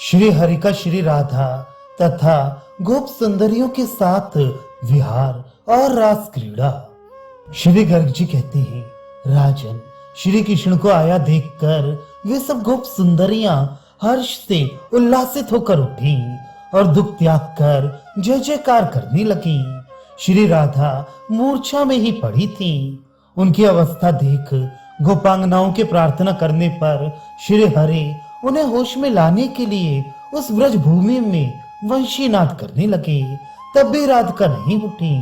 श्री हरि का श्री राधा तथा गोप सुंदरियों के साथ विहार और रास क्रीड़ा। श्री गर्ग जी कहते हैं, राजन, श्री कृष्ण को आया देखकर वे सब गोप सुंदरियां हर्ष से उल्लासित होकर उठी और दुख त्याग कर जय जयकार करने लगी। श्री राधा मूर्छा में ही पड़ी थी। उनकी अवस्था देख गोपांगनाओं के प्रार्थना करने पर श्री हरि उन्हें होश में लाने के लिए उस ब्रज भूमि में वंशीनाद करने लगे। तब भी राधिका नहीं उठी।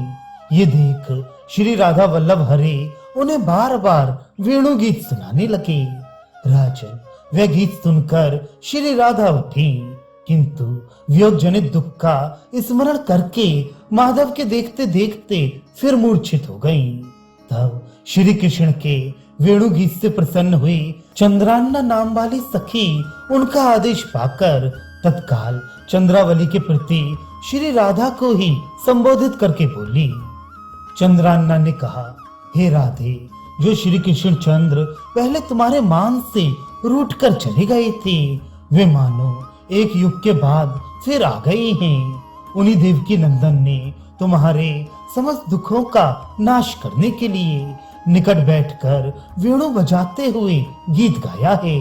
ये देख श्री राधा वल्लभ हरि उन्हें बार बार वेणु गीत सुनाने लगे। राजन, वह गीत सुनकर श्री राधा उठी, किंतु वियोग जनित दुख का स्मरण करके माधव के देखते देखते फिर मूर्छित हो गईं। तब श्री कृष्ण के वेणु गीत से प्रसन्न हुई चंद्रान्ना नाम वाली सखी उनका आदेश पाकर तत्काल चंद्रावली के प्रति श्री राधा को ही संबोधित करके बोली। चंद्रान्ना ने कहा, हे राधे, जो श्री कृष्ण चंद्र पहले तुम्हारे मान से रूठ कर चले गए थे, वे मानो एक युग के बाद फिर आ गए हैं। उन्हीं देवकी नंदन ने तुम्हारे समस्त दुखों का नाश करने के लिए निकट बैठकर वेणु बजाते हुए गीत गाया है।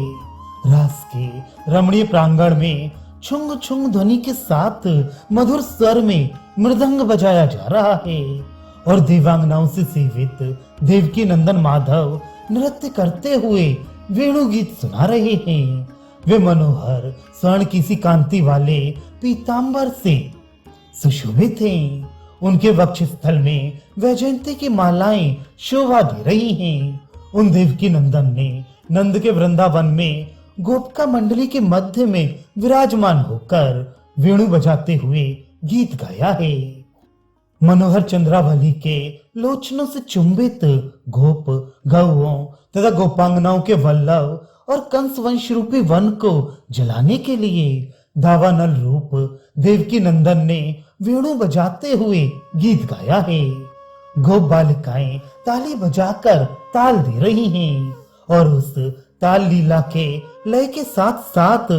रास के रमणीय प्रांगण में छुंग छुंग ध्वनि के साथ मधुर स्वर में मृदंग बजाया जा रहा है और देवांगनाओं से सेवित देवकी नंदन माधव नृत्य करते हुए वेणु गीत सुना रहे हैं। वे मनोहर स्वर्ण की सी कांति वाले पीतांबर से सुशोभित हैं। उनके वक्ष स्थल में वैजयंती की मालाएं शोभा दे रही हैं। उन देवकी नंदन ने नंद के वृंदावन में गोपिका मंडली के मध्य में विराजमान होकर वेणु बजाते हुए गीत गाया है। मनोहर चंद्रावली के लोचनों से चुंबित गोप गौओं तथा गोपांगनाओं के वल्लभ और कंस वंश रूपी वन को जलाने के लिए दावानल रूप देवकी नंदन ने वेणु बजाते हुए गीत गाया है। गोप बालिकाएं ताली बजाकर ताल दे रही हैं और उस ताल लीला के लय के साथ साथ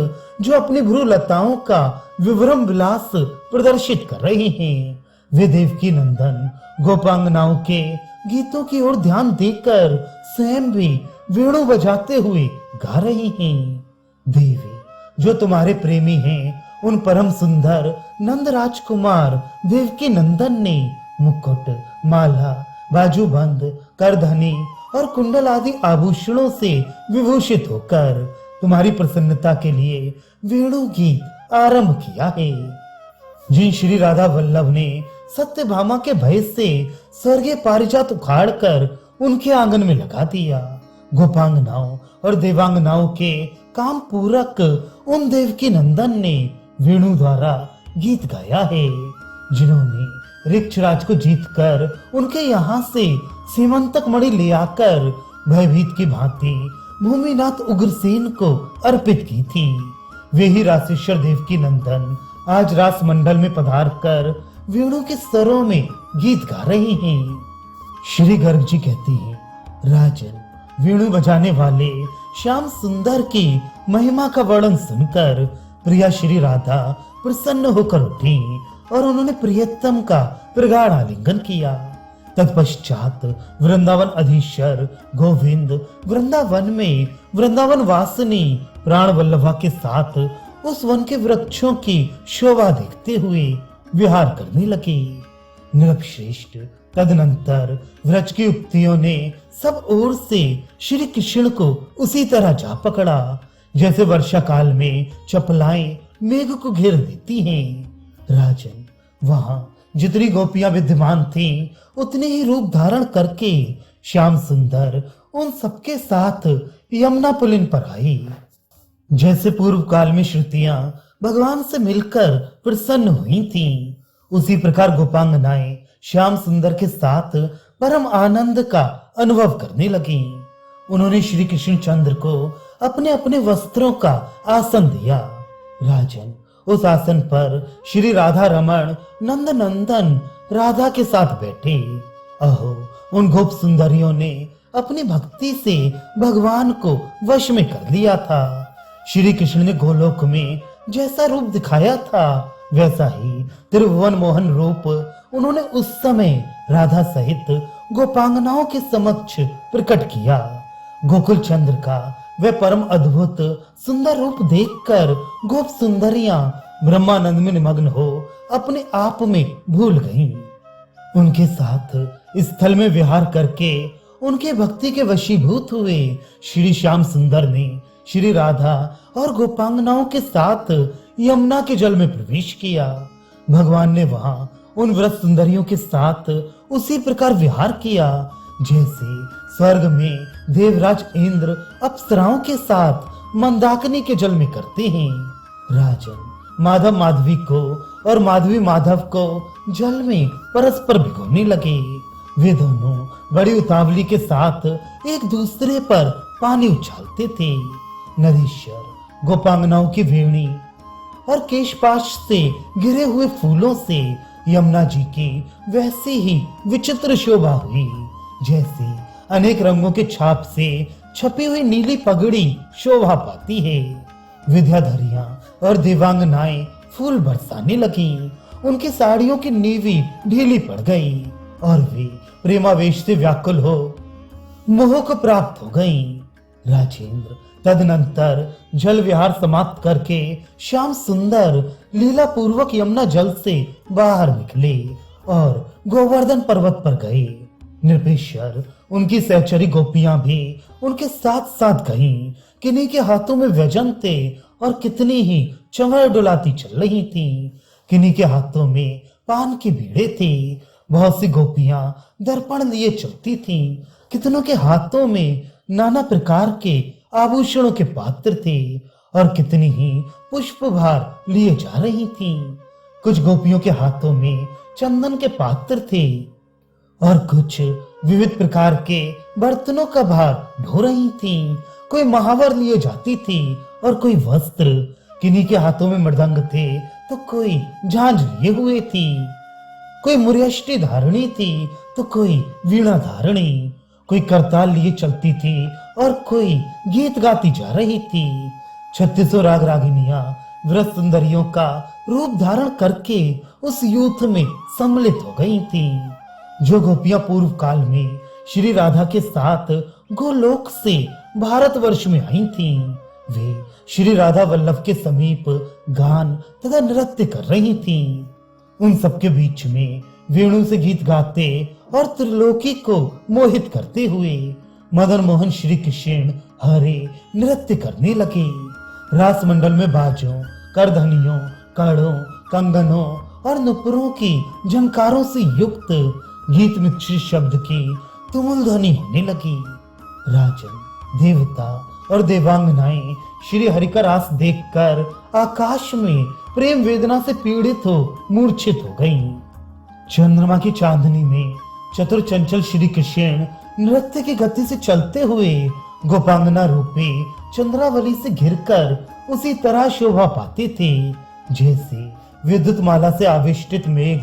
जो अपनी भ्रू लताओं का विवरम विलास प्रदर्शित कर रही हैं। वे देवकी नंदन गोपांगनाओं के गीतों की ओर ध्यान देकर स्वयं भी वेणु बजाते हुए गा रही हैं। देवी, जो तुम्हारे प्रेमी हैं, उन परम सुंदर नंद राजकुमार देवकी नंदन ने मुकुट, माला, बाजूबंद, करधनी और कुंडल आदि आभूषणों से विभूषित होकर तुम्हारी प्रसन्नता के लिए वेणु गीत आरंभ किया है। जिन श्री राधा वल्लभ ने सत्यभामा के भय से स्वर्गीय पारिजात उखाड़ कर उनके आंगन में लगा दिया, गोपांगनाओं और देवांगनाओं के काम पूरक उन देवकी नंदन ने वेणु द्वारा गीत गाया है। जिन्होंने ऋक्षराज को जीतकर उनके यहाँ से सीमंतक मणि ले आकर भयभीत की भांति भूमिनाथ उग्रसेन को अर्पित की थी, वे ही रासेश्वर देवकी नंदन आज रास मंडल में पधार कर वेणु के स्वरों में गीत गा रहे हैं। श्री गर्ग जी कहती हैं, राजन, वेणु बजाने वाले श्याम सुंदर की महिमा का वर्णन सुनकर प्रिया श्री राधा प्रसन्न होकर उठी और उन्होंने प्रियतम का प्रगाढ़ आलिंगन किया। तत्पश्चात वृंदावन अधीश्वर गोविंद वृंदावन में वृंदावन वासिनी प्राण वल्लभा के साथ उस वन के वृक्षों की शोभा देखते हुए विहार करने लगे। नृपश्रेष्ठ तदनंतर व्रज की युक्तियों ने सब ओर से श्री कृष्ण को उसी तरह जा पकड़ा जैसे वर्षा काल में चपलाएं मेघ को घेर देती हैं। राजन, वहां जितनी गोपियां विद्यमान थीं, उतने ही रूप धारण करके श्याम सुंदर उन सबके साथ यमुना पुलिन पर आई। जैसे पूर्व काल में श्रुतियां भगवान से मिलकर प्रसन्न हुई थीं, उसी प्रकार गोपांगनाएं श्याम सुंदर के साथ परम आनंद का अनुभव करने लगी। उन्होंने श्री कृष्ण चंद्र को अपने अपने वस्त्रों का आसन दिया। राजन, उस आसन पर श्री राधा रमण नंद नंदन राधा के साथ बैठे। अहो, उन गोप सुंदरियों ने अपनी भक्ति से भगवान को वश में कर लिया था। श्री कृष्ण ने गोलोक में जैसा रूप दिखाया था वैसा ही त्रिभुवन मोहन रूप उन्होंने उस समय राधा सहित गोपांगनाओं के समक्ष प्रकट किया। गोकुल चंद्र का वह परम अद्भुत सुंदर रूप देखकर गोप सुंदरियां ब्रह्मानंद में निमग्न हो अपने आप में भूल गईं। उनके साथ स्थल में विहार करके उनके भक्ति के वशीभूत हुए श्री श्याम सुंदर ने श्री राधा और गोपांगनाओं के साथ यमुना के जल में प्रवेश किया। भगवान ने वहां उन व्रत सुंदरियों के साथ उसी प्रकार विहार किया जैसे स्वर्ग में देवराज इंद्र अप्सराओं के साथ मंदाकिनी के जल में करते हैं। राजन माधव माधवी को और माधवी माधव को जल में परस्पर भिगोने लगे। वे दोनों बड़ी उतावली के साथ एक दूसरे पर पानी उछालते थे। नदीश्वर गोपांगनाओं की वेणी और केशपाश से गिरे हुए फूलों से यमुना जी की वैसी ही विचित्र शोभा हुई जैसे अनेक रंगों के छाप से छपी हुई नीली पगड़ी शोभा पाती है। विद्याधरियां और देवांगनाएं फूल बरसाने लगी। उनकी साड़ियों की नीवी ढीली पड़ गई और वे प्रेमावेश से व्याकुल हो मोह को प्राप्त हो गईं। राजेंद्र तदनंतर जल विहार समाप्त करके श्याम सुंदर लीला पूर्वक यमुना जल से बाहर निकले और गोवर्धन पर्वत पर गए। निर्पेश्वर उनकी सहचरी गोपियां भी उनके साथ साथ गईं। किन्हीं के हाथों में व्यजन थे और कितनी ही चंवर डुलाती चल रही थी। किन्हीं के हाथों में पान की बीड़े थे। बहुत सी गोपियां दर्पण लिए चलती थीं। कितनों के हाथों में नाना प्रकार के आभूषणों के पात्र थे और कितनी ही पुष्प भार लिए जा रही थीं। कुछ गोपियों के हाथों में चंदन के पात्र थे और कुछ विविध प्रकार के बर्तनों का भार ढो रही थीं। कोई महावर लिए जाती थी और कोई वस्त्र। किन्हीं के हाथों में मृदंग थे तो कोई झांझ लिए हुए थी। कोई मुर्यष्टि धारणी थी तो कोई वीणा धारणी। कोई करताल लिए चलती थी और कोई गीत गाती जा रही थी। 3600 राग रागिनियां व्रत सुंदरियों का रूप धारण करके उस यूथ में सम्मिलित हो गई थी। जो गोपियां पूर्व काल में श्री राधा के साथ गोलोक से भारतवर्ष में आई थीं, वे श्री राधा वल्लभ के समीप गान तथा नृत्य कर रही थीं। उन सबके बीच में वेणु से गीत गाते और त्रिलोकी को मोहित करते हुए मदन मोहन श्री कृष्ण हरे नृत्य करने लगे। रास मंडल में बाजों, करधनियों, कड़ों, कंगनों और नुपुरों की झंकारों से युक्त गीत मिश्रित शब्द की तुमुल ध्वनि होने लगी। राजन, देवता और देवांगनाएं श्री हरि का रास देखकर आकाश में प्रेम वेदना से पीड़ित हो मूर्छित हो गईं। चंद्रमा की चांदनी में चतुर चंचल श्री कृष्ण नृत्य की गति से चलते हुए गोपांगना रूपी चंद्रावली से घिरकर उसी तरह शोभा पाते थे जैसे विद्युत माला से आविष्टित मेघ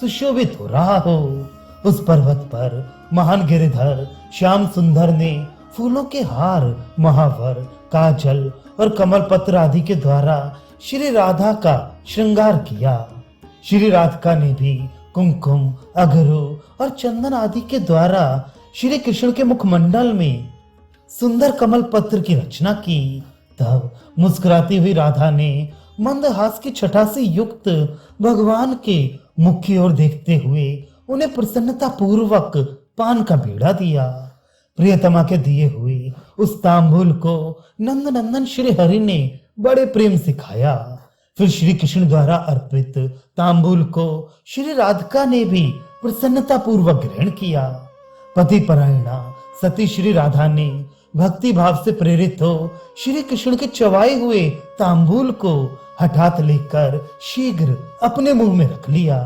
सुशोभित हो रहा हो। उस पर्वत पर महान गिरिधर श्याम सुंदर ने फूलों के हार, महावर, काजल और कमल पत्र आदि के द्वारा श्री राधा का श्रृंगार किया। श्री राधिका ने भी कुमकुम, अगरू और चंदन आदि के द्वारा श्री कृष्ण के मुखमंडल में सुंदर कमल पत्र की रचना की। तब मुस्कुराती हुई राधा ने मंदहास की छटा से युक्त भगवान के मुख की ओर देखते हुए उन्हें प्रसन्नता पूर्वक पान का बीड़ा दिया। प्रियतमा के दिए हुए उस तांबूल को नंद नंदन श्री हरि ने बड़े प्रेम से खाया। फिर श्री कृष्ण द्वारा अर्पित तांबूल को श्री राधिका ने भी प्रसन्नता पूर्वक ग्रहण किया। पति परायणा सती श्री राधा ने भक्ति भाव से प्रेरित हो श्री कृष्ण के चबाए हुए तांबूल को हठात लेकर शीघ्र अपने मुंह में रख लिया।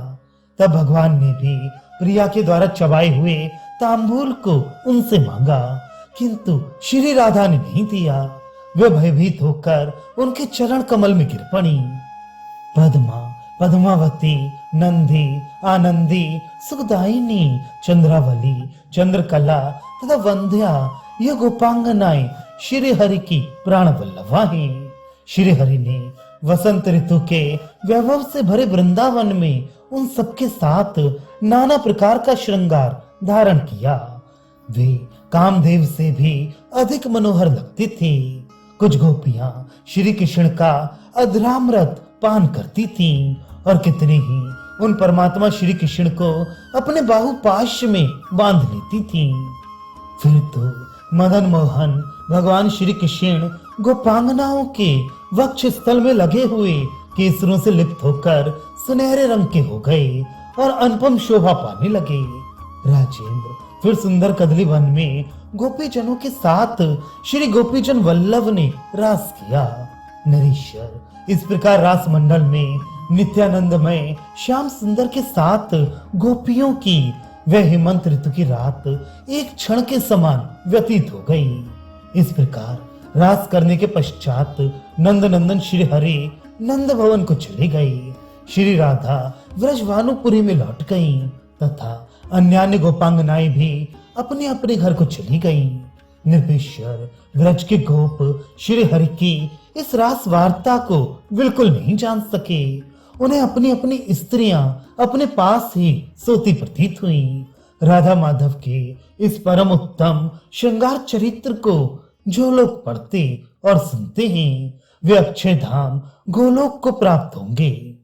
तब भगवान ने भी प्रिया के द्वारा चबाए हुए तांबूल को उनसे मांगा, किंतु श्री राधा ने नहीं दिया। वे भयभीत होकर उनके चरण कमल में गिर पड़ी। पद्मा, पद्मावती, नंदी, आनंदी, सुखदायिनी, चंद्रावली, चंद्रकला तथा वंध्या ये गोपांगनाएं श्री हरि की प्राण वल्लभा हैं। श्री हरि ने वसंत ऋतु के वैभव से भरे वृंदावन में उन सबके साथ नाना प्रकार का श्रृंगार धारण किया। वे कामदेव से भी अधिक मनोहर लगती थी। कुछ गोपियां श्री कृष्ण का अधरामृत पान करती थीं और कितने ही उन परमात्मा श्री कृष्ण को अपने बाहुपाश में बांध लेती थीं। फिर तो मदन मोहन भगवान श्री कृष्ण गोपांगनाओं के वक्ष स्थल में लगे हुए केसरों से लिप्त होकर सुनहरे रंग के हो गए और अनुपम शोभा पाने लगे। राजेंद्र फिर सुंदर कदली वन में गोपीजनों के साथ श्री गोपीजन वल्लभ ने रास किया। नरेश्वर इस प्रकार रास मंडल में नित्यानंदमय श्याम सुंदर के साथ गोपियों की वह हेमंत ऋतु की रात एक क्षण के समान व्यतीत हो गई। इस प्रकार रास करने के पश्चात नंद नंदन श्री हरि नंद भवन को चले गए। श्री राधा व्रजभानुपुरी में लौट गईं तथा अन्य गोपांगनाएं भी अपने अपने घर को चली गईं। निर्विश्वर व्रज के गोप श्री हरि की इस रास वार्ता को बिल्कुल नहीं जान सके। उन्हें अपनी अपनी स्त्रियां अपने पास ही सोती प्रतीत हुई। राधा माधव के इस परम उत्तम श्रृंगार चरित्र को जो लोग पढ़ते और सुनते हैं वे अक्षय धाम गोलोक को प्राप्त होंगे।